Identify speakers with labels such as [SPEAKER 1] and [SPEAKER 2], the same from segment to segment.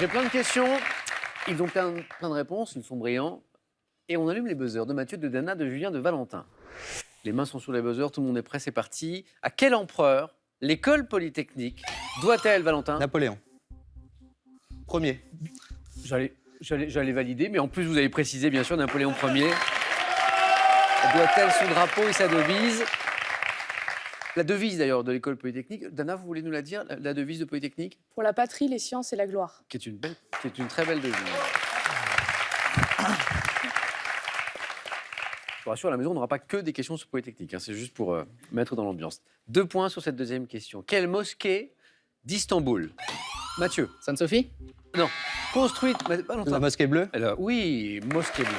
[SPEAKER 1] J'ai plein de questions. Ils ont plein de réponses, ils sont brillants. Et on allume les buzzers de Mathieu, de Dana, de Julien, de Valentin. Les mains sont sur les buzzers, tout le monde est prêt, c'est parti. À quel empereur l'école polytechnique doit-elle, Valentin?
[SPEAKER 2] Napoléon. Premier.
[SPEAKER 1] J'allais valider, mais en plus, vous avez précisé, bien sûr, Napoléon Ier. Doit-elle son drapeau et sa devise? La devise, d'ailleurs, de l'école polytechnique. Dana, vous voulez nous la dire, la devise de Polytechnique?
[SPEAKER 3] Pour la patrie, les sciences et la gloire.
[SPEAKER 1] Qui est une très belle devise. Je vous rassure, à la maison, on n'aura pas que des questions sur Polytechnique. Hein, c'est juste pour mettre dans l'ambiance. 2 points sur cette deuxième question. Quelle mosquée d'Istanbul? Mathieu.
[SPEAKER 4] Sainte-Sophie?
[SPEAKER 1] Non. Construite...
[SPEAKER 2] La mosquée bleue.
[SPEAKER 1] Oui, mosquée bleue.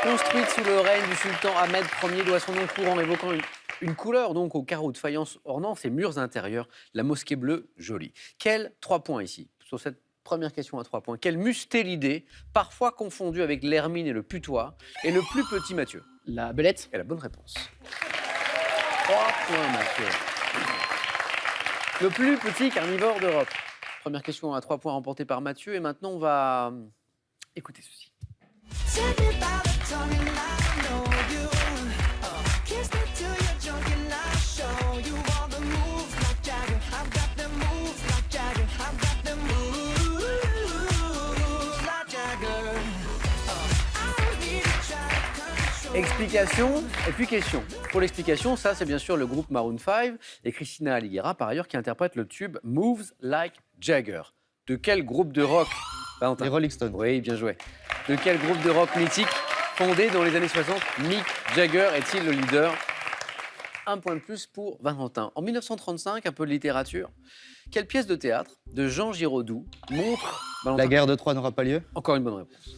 [SPEAKER 1] Construite sous le règne du sultan Ahmed Ier, doit son nom courant évoquant une couleur, donc au carreau de faïence ornant ses murs intérieurs, la mosquée bleue jolie. Quels 3 points ici, sur cette première question à 3 points. Quelle mustélidée, parfois confondue avec l'hermine et le putois, est le plus petit Mathieu?
[SPEAKER 4] La belette?
[SPEAKER 1] Et la bonne réponse. 3 points, Mathieu. Le plus petit carnivore d'Europe. Première question à 3 points remportée par Mathieu. Et maintenant, on va écouter ceci. Explication et puis question. Pour l'explication, ça c'est bien sûr le groupe Maroon 5 et Christina Aguilera par ailleurs qui interprète le tube Moves Like Jagger. De quel groupe de rock, Valentin?
[SPEAKER 2] Les Rolling Stones.
[SPEAKER 1] Oui, bien joué. De quel groupe de rock mythique fondé dans les années 60, Mick Jagger est-il le leader? 1 point de plus pour Valentin. En 1935, un peu de littérature. Quelle pièce de théâtre de Jean Giraudoux montre... Valentin?
[SPEAKER 2] La guerre de Troie n'aura pas lieu.
[SPEAKER 1] Encore une bonne réponse.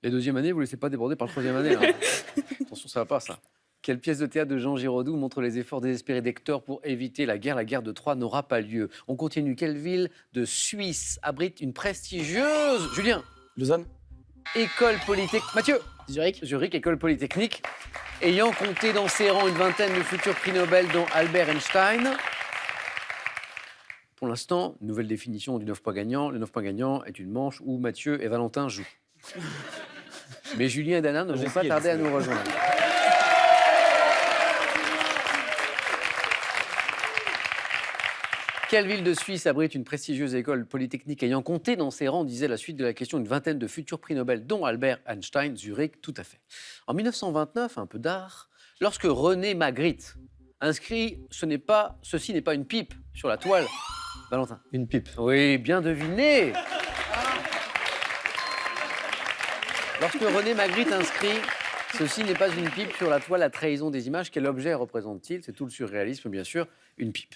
[SPEAKER 1] Les deuxièmes années, vous ne laissez pas déborder par le troisième année. Hein. Attention, ça ne va pas, ça. Quelle pièce de théâtre de Jean Giraudoux montre les efforts désespérés d'Hector pour éviter la guerre? La guerre de Troie n'aura pas lieu. On continue. Quelle ville de Suisse abrite une prestigieuse... Julien?
[SPEAKER 5] Lausanne.
[SPEAKER 1] École polytechnique... Mathieu?
[SPEAKER 4] Zurich?
[SPEAKER 1] Zurich, école polytechnique. Ayant compté dans ses rangs une vingtaine de futurs prix Nobel, dont Albert Einstein. Pour l'instant, nouvelle définition du 9 points gagnants. Le 9 points gagnant est une manche où Mathieu et Valentin jouent. Mais Julien et Dana ne vont pas tarder à nous rejoindre. Quelle ville de Suisse abrite une prestigieuse école polytechnique ayant compté dans ses rangs, disait la suite de la question, une vingtaine de futurs prix Nobel, dont Albert Einstein? Zurich, tout à fait. En 1929, un peu d'art, lorsque René Magritte inscrit « Ceci n'est pas une pipe » sur la toile. Valentin?
[SPEAKER 2] Une pipe.
[SPEAKER 1] Oui, bien deviné. Lorsque René Magritte inscrit « Ceci n'est pas une pipe » sur la toile, la trahison des images, quel objet représente-t-il? C'est tout le surréalisme, bien sûr, une pipe.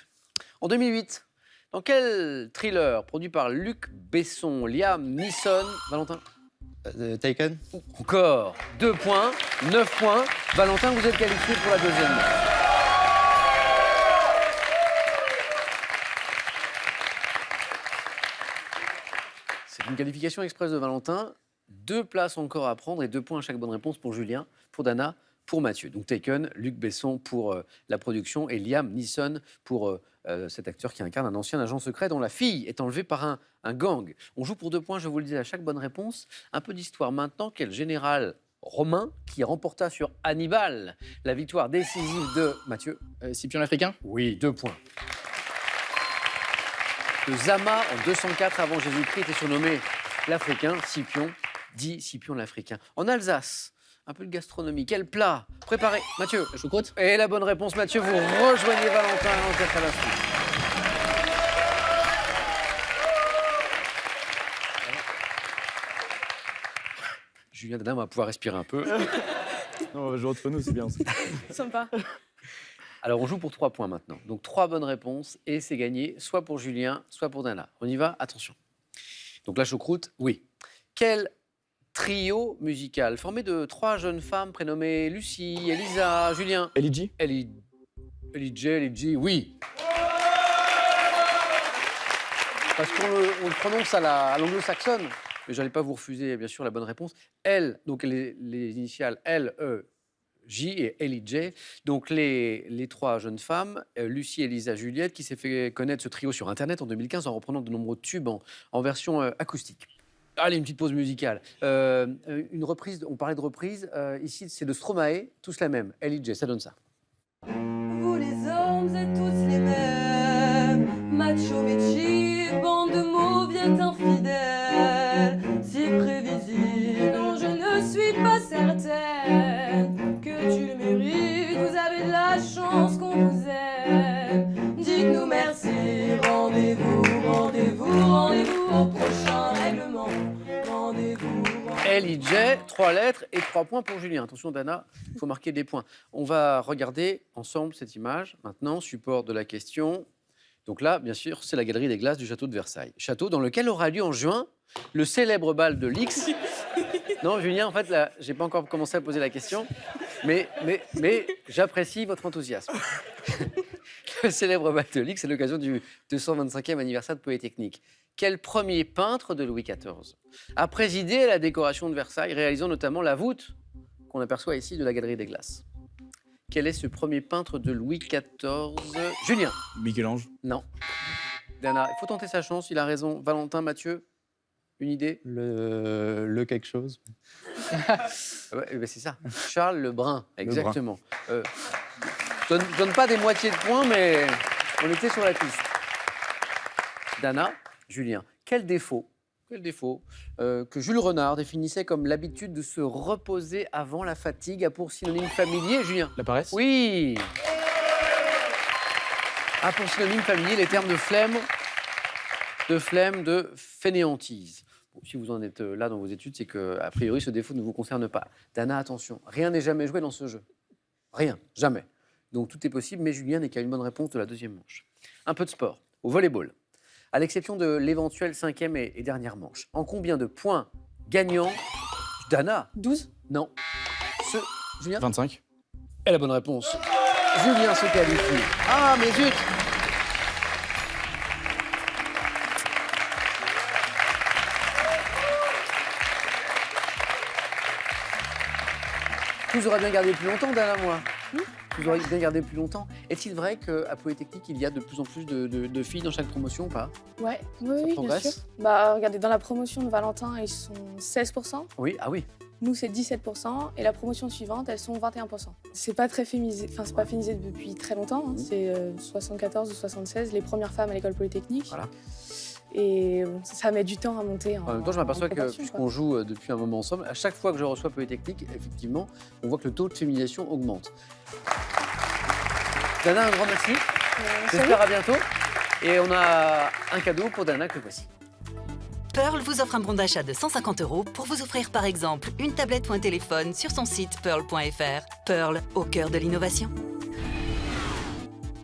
[SPEAKER 1] En 2008, dans quel thriller produit par Luc Besson, Liam Neeson, Valentin?
[SPEAKER 2] Taken.
[SPEAKER 1] Encore 2 points, 9 points. Valentin, vous êtes qualifié pour la deuxième manche. C'est une qualification express de Valentin. 2 places encore à prendre et 2 points à chaque bonne réponse pour Julien, pour Dana, pour Mathieu. Donc Taken, Luc Besson pour la production et Liam Neeson pour cet acteur qui incarne un ancien agent secret dont la fille est enlevée par un gang. On joue pour 2 points, je vous le dis, à chaque bonne réponse. Un peu d'histoire maintenant. Quel général romain qui remporta sur Hannibal la victoire décisive de Mathieu?
[SPEAKER 4] Scipion l'Africain?
[SPEAKER 1] Oui, 2 points. Le Zama, en 204 avant Jésus-Christ, était surnommé l'Africain, Scipion, dit Scipion l'Africain. En Alsace, un peu de gastronomie. Quel plat préparé? Mathieu?
[SPEAKER 4] La choucroute?
[SPEAKER 1] Et la bonne réponse, Mathieu. Vous rejoignez Valentin et l'enquête à la suite. Julien Dana va pouvoir respirer un peu.
[SPEAKER 5] Non, on va jouer entre nous, c'est bien.
[SPEAKER 3] Sympa.
[SPEAKER 1] Alors, on joue pour 3 points maintenant. Donc, 3 bonnes réponses et c'est gagné, soit pour Julien, soit pour Dana. On y va? Attention. Donc, la choucroute, oui. Quel trio musical formé de 3 jeunes femmes prénommées Lucie, Elisa, Julien?
[SPEAKER 5] Elidji.
[SPEAKER 1] Elidji, oui. Parce qu'on le prononce à l'anglo-saxonne. Mais je n'allais pas vous refuser, bien sûr, la bonne réponse. Elle, donc les initiales L, E, J et Ellie J. Donc les trois jeunes femmes, Lucie, Elisa, Juliette, qui s'est fait connaître ce trio sur Internet en 2015 en reprenant de nombreux tubes en version acoustique. Allez, une petite pause musicale. Une reprise, on parlait de reprise, ici c'est de Stromae, tous la même. Ellie J, ça donne ça.
[SPEAKER 4] Vous les hommes êtes tous les mêmes, macho méchi, bande de mauviettes infidèles, si prévisible, non je ne suis pas certaine que tu le mérites, vous avez de la chance qu'on vous aime, dites-nous merci, rendez-vous, rendez-vous, rendez-vous au prochain règlement, rendez-vous.
[SPEAKER 1] Ellie J, 3 lettres et 3 points pour Julien. Attention Dana, il faut marquer des points. On va regarder ensemble cette image. Maintenant, support de la question. Donc là, bien sûr, c'est la galerie des glaces du château de Versailles. Château dans lequel aura lieu en juin le célèbre bal de l'X. Non, Julien, en fait, là, j'ai pas encore commencé à poser la question, mais j'apprécie votre enthousiasme. Le célèbre bal de l'X, c'est l'occasion du 225e anniversaire de Polytechnique. Quel premier peintre de Louis XIV a présidé la décoration de Versailles, réalisant notamment la voûte qu'on aperçoit ici de la galerie des glaces? Quel est ce premier peintre de Louis XIV? Julien?
[SPEAKER 5] Michel-Ange.
[SPEAKER 1] Non. Dana, il faut tenter sa chance, il a raison. Valentin, Mathieu, une idée?
[SPEAKER 2] Le quelque chose.
[SPEAKER 1] Ouais, ben c'est ça. Charles Lebrun, exactement. Je donne pas des moitiés de points, mais on était sur la piste. Dana, Julien, quel défaut que Jules Renard définissait comme l'habitude de se reposer avant la fatigue a pour synonyme familier, Julien?
[SPEAKER 5] La paresse.
[SPEAKER 1] Oui. A pour synonyme familier les termes de flemme, de fainéantise. Bon, si vous en êtes là dans vos études, c'est que a priori ce défaut ne vous concerne pas. Dana, attention, rien n'est jamais joué dans ce jeu. Rien, jamais. Donc tout est possible, mais Julien n'est qu'à une bonne réponse de la deuxième manche. Un peu de sport, au volleyball. À l'exception de l'éventuelle 5e et dernière manche. En combien de points gagnants Dana?
[SPEAKER 3] 12.
[SPEAKER 1] Non. Julien?
[SPEAKER 5] 25.
[SPEAKER 1] Et la bonne réponse. Julien se qualifie. Ah, mais zut! Tu nous aurais bien gardé plus longtemps, Dana, moi. Tu nous aurais bien gardé plus longtemps. Est-il vrai qu'à Polytechnique, il y a de plus en plus de filles dans chaque promotion ou pas?
[SPEAKER 3] Ouais, oui, bien
[SPEAKER 1] progresse
[SPEAKER 3] sûr. Bah, regardez, dans la promotion de Valentin, ils sont 16%.
[SPEAKER 1] Oui, ah oui.
[SPEAKER 3] Nous, c'est 17%. Et la promotion suivante, elles sont 21%. C'est pas très féminisé. Enfin, c'est pas féminisé depuis très longtemps. Hein. C'est 74 ou 76, les premières femmes à l'école polytechnique.
[SPEAKER 1] Voilà.
[SPEAKER 3] Et ça met du temps à monter.
[SPEAKER 1] En même temps, je m'aperçois que,
[SPEAKER 3] proportion,
[SPEAKER 1] puisqu'on joue depuis un moment ensemble, à chaque fois que je reçois Polytechnique, effectivement, on voit que le taux de féminisation augmente. Dana, un grand merci. J'espère à bientôt. Et on a un cadeau pour Dana que voici.
[SPEAKER 6] Pearl vous offre un bon d'achat de 150 € pour vous offrir par exemple une tablette ou un téléphone sur son site pearl.fr. Pearl, au cœur de l'innovation.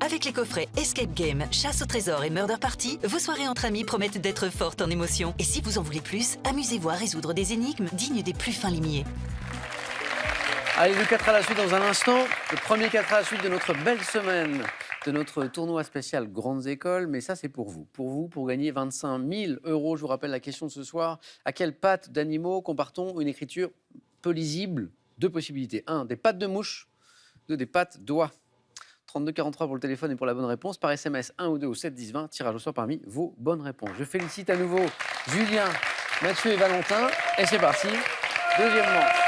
[SPEAKER 6] Avec les coffrets Escape Game, Chasse au trésor et Murder Party, vos soirées entre amis promettent d'être fortes en émotions. Et si vous en voulez plus, amusez-vous à résoudre des énigmes dignes des plus fins limiers.
[SPEAKER 1] Allez, le 4 à la suite dans un instant. Le premier 4 à la suite de notre belle semaine, de notre tournoi spécial Grandes Écoles. Mais ça, c'est pour vous. Pour gagner 25 000 €. Je vous rappelle la question de ce soir. À quelles pattes d'animaux compare-t-on une écriture peu lisible? Deux possibilités. 1, des pattes de mouche. 2, des pattes d'oie. 3243 pour le téléphone et pour la bonne réponse. Par SMS, 1 ou 2 au 7 10 20. Tirage au sort parmi vos bonnes réponses. Je félicite à nouveau Julien, Mathieu et Valentin. Et c'est parti. Deuxième manche.